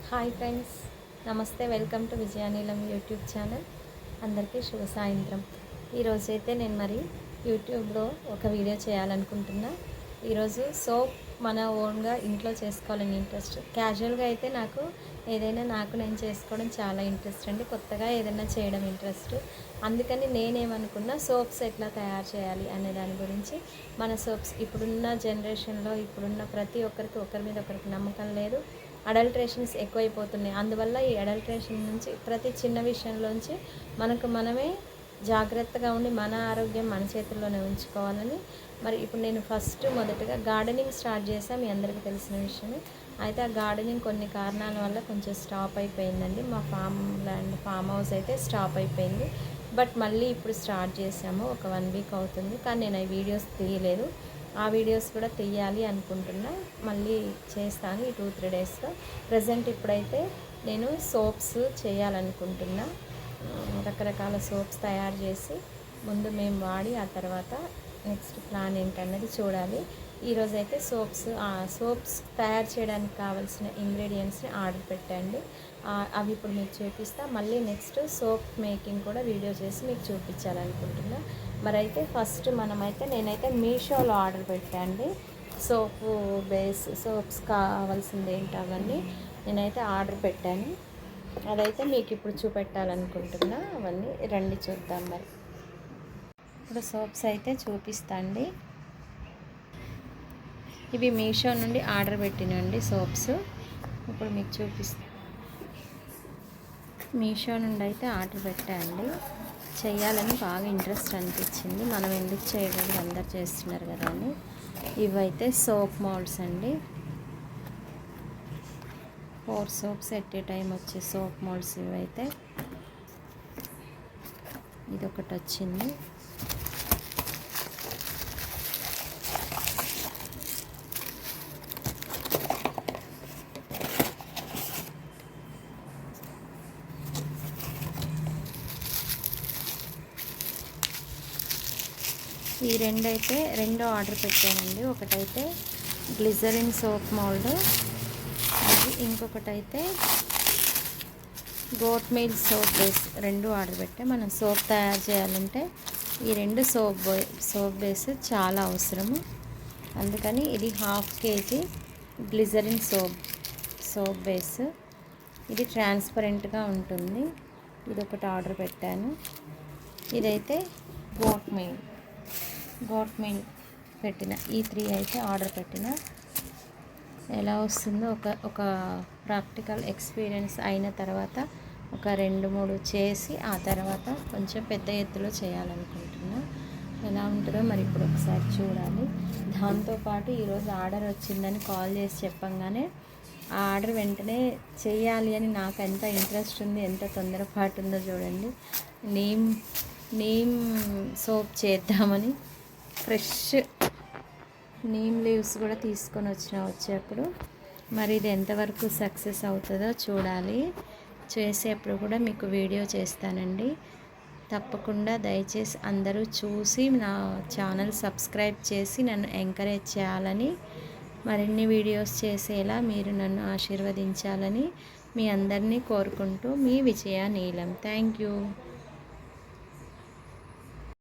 Hi friends, నమస్తే. Welcome to Vijayaneelam YouTube channel. అందరికీ శుభ సాయంత్రం. ఈరోజైతే నేను యూట్యూబ్లో ఒక వీడియో చేయాలనుకుంటున్నా. ఈరోజు సోప్ మన ఓన్గా ఇంట్లో చేసుకోవాలని ఇంట్రెస్ట్. క్యాజువల్గా అయితే నాకు నేను చేసుకోవడం చాలా ఇంట్రెస్ట్ అండి. కొత్తగా ఏదైనా చేయడం ఇంట్రెస్ట్. అందుకని నేనేమనుకున్నా, సోప్స్ ఎట్లా తయారు చేయాలి అనే దాని గురించి. మన సోప్స్ ఇప్పుడున్న జనరేషన్లో ఇప్పుడున్న ప్రతి ఒక్కరికి ఒకరి మీద ఒకరికి నమ్మకం లేదు. అడల్ట్రేషన్స్ ఎక్కువైపోతున్నాయి. అందువల్ల ఈ అడల్ట్రేషన్ నుంచి ప్రతి చిన్న విషయంలోంచి మనమే జాగ్రత్తగా ఉండి మన ఆరోగ్యం మన చేతుల్లోనే ఉంచుకోవాలని. మరి ఇప్పుడు నేను మొదటగా గార్డెనింగ్ స్టార్ట్ చేశాను. మీ అందరికీ తెలిసిన విషయమే. అయితే ఆ గార్డెనింగ్ కొన్ని కారణాల వల్ల కొంచెం స్టాప్ అయిపోయిందండి. మా ఫామ్ హౌస్ అయితే స్టాప్ అయిపోయింది. బట్ మళ్ళీ ఇప్పుడు స్టార్ట్ చేసాము. ఒక 1 వీక్ అవుతుంది. కానీ నేను ఆ వీడియోస్ తీయలేదు. ఆ వీడియోస్ కూడా తీయాలి అనుకుంటున్నా. మళ్ళీ చేస్తాను ఈ 2-3 డేస్లో. ప్రజెంట్ ఇప్పుడైతే నేను సోప్స్ చేయాలనుకుంటున్నా. రకరకాల సోప్స్ తయారు చేసి ముందు మేము వాడి ఆ తర్వాత నెక్స్ట్ ప్లాన్ ఏంటన్నది చూడాలి. ఈరోజైతే సోప్స్ తయారు చేయడానికి కావాల్సిన ఇంగ్రీడియంట్స్ని ఆర్డర్ పెట్టండి. అవి ఇప్పుడు మీకు చూపిస్తా. మళ్ళీ నెక్స్ట్ సోప్ మేకింగ్ కూడా వీడియో చేసి మీకు చూపించాలనుకుంటున్నా. మరైతే నేనైతే మీషోలో ఆర్డర్ పెట్టండి. సోప్స్ కావాల్సింది ఏంటి అవన్నీ నేనైతే ఆర్డర్ పెట్టాను. అదైతే మీకు ఇప్పుడు చూపెట్టాలనుకుంటున్నా. అవన్నీ రండి చూద్దాం. మరి ఇప్పుడు సోప్స్ అయితే చూపిస్తాండి. ఇవి మీషో నుండి ఆర్డర్ పెట్టినండి సోప్స్. ఇప్పుడు మీకు చూపిస్తా. మీషో నుండి అయితే ఆర్డర్ పెట్టండి. చేయాలని బాగా ఇంట్రెస్ట్ అనిపించింది. మనం ఎందుకు చేయకూడదు, అందరు చేస్తున్నారు కదా అని. ఇవైతే సోప్ మోల్డ్స్ అండి. 4 సోప్స్ ఎట్ ఏ టైం వచ్చే సోప్ మోల్డ్స్ ఇవైతే. ఇదొకటి వచ్చింది. ఈ రెండు ఆర్డర్ పెట్టానండి. ఒకటైతే గ్లిజరిన్ సోప్ మోల్డ్, అది ఇంకొకటైతే గోట్ మిల్క్ సోప్ బేస్. రెండు ఆర్డర్ పెట్టే. మనం సోప్ తయారు చేయాలంటే ఈ రెండు సోప్ బేస్ చాలా అవసరము. అందుకని ఇది 1/2 kg గ్లిజరిన్ సోప్ బేస్. ఇది ట్రాన్స్పరెంట్గా ఉంటుంది. ఇది ఒకటి ఆర్డర్ పెట్టాను. ఇదైతే గోట్ మిల్క్ పెట్టిన. ఈ 3 అయితే ఆర్డర్ పెట్టిన. ఎలా వస్తుందో ఒక ప్రాక్టికల్ ఎక్స్పీరియన్స్ అయిన తర్వాత ఒక 2-3 చేసి ఆ తర్వాత కొంచెం పెద్ద ఎత్తులో చేయాలనుకుంటున్నా. ఎలా ఉంటుందో మరి ఇప్పుడు ఒకసారి చూడాలి. దాంతోపాటు ఈరోజు ఆర్డర్ వచ్చిందని కాల్ చేసి చెప్పంగానే ఆ ఆర్డర్ వెంటనే చేయాలి అని నాకు ఎంత ఇంట్రెస్ట్ ఉంది, ఎంత తొందరపాటు ఉందో చూడండి. నీమ్ సోప్ చేద్దామని ఫ్రెష్ నీమ్ లీవ్స్ కూడా తీసుకొని వచ్చేప్పుడు మరి ఇది ఎంతవరకు సక్సెస్ అవుతుందో చూడాలి. చేసేప్పుడు కూడా మీకు వీడియో చేస్తానండి. తప్పకుండా దయచేసి అందరూ చూసి నా ఛానల్ సబ్స్క్రైబ్ చేసి నన్ను ఎంకరేజ్ చేయాలని, మరిన్ని వీడియోస్ చేసేలా మీరు నన్ను ఆశీర్వదించాలని మీ అందరినీ కోరుకుంటూ, మీ విజయ నీలం. Thank you.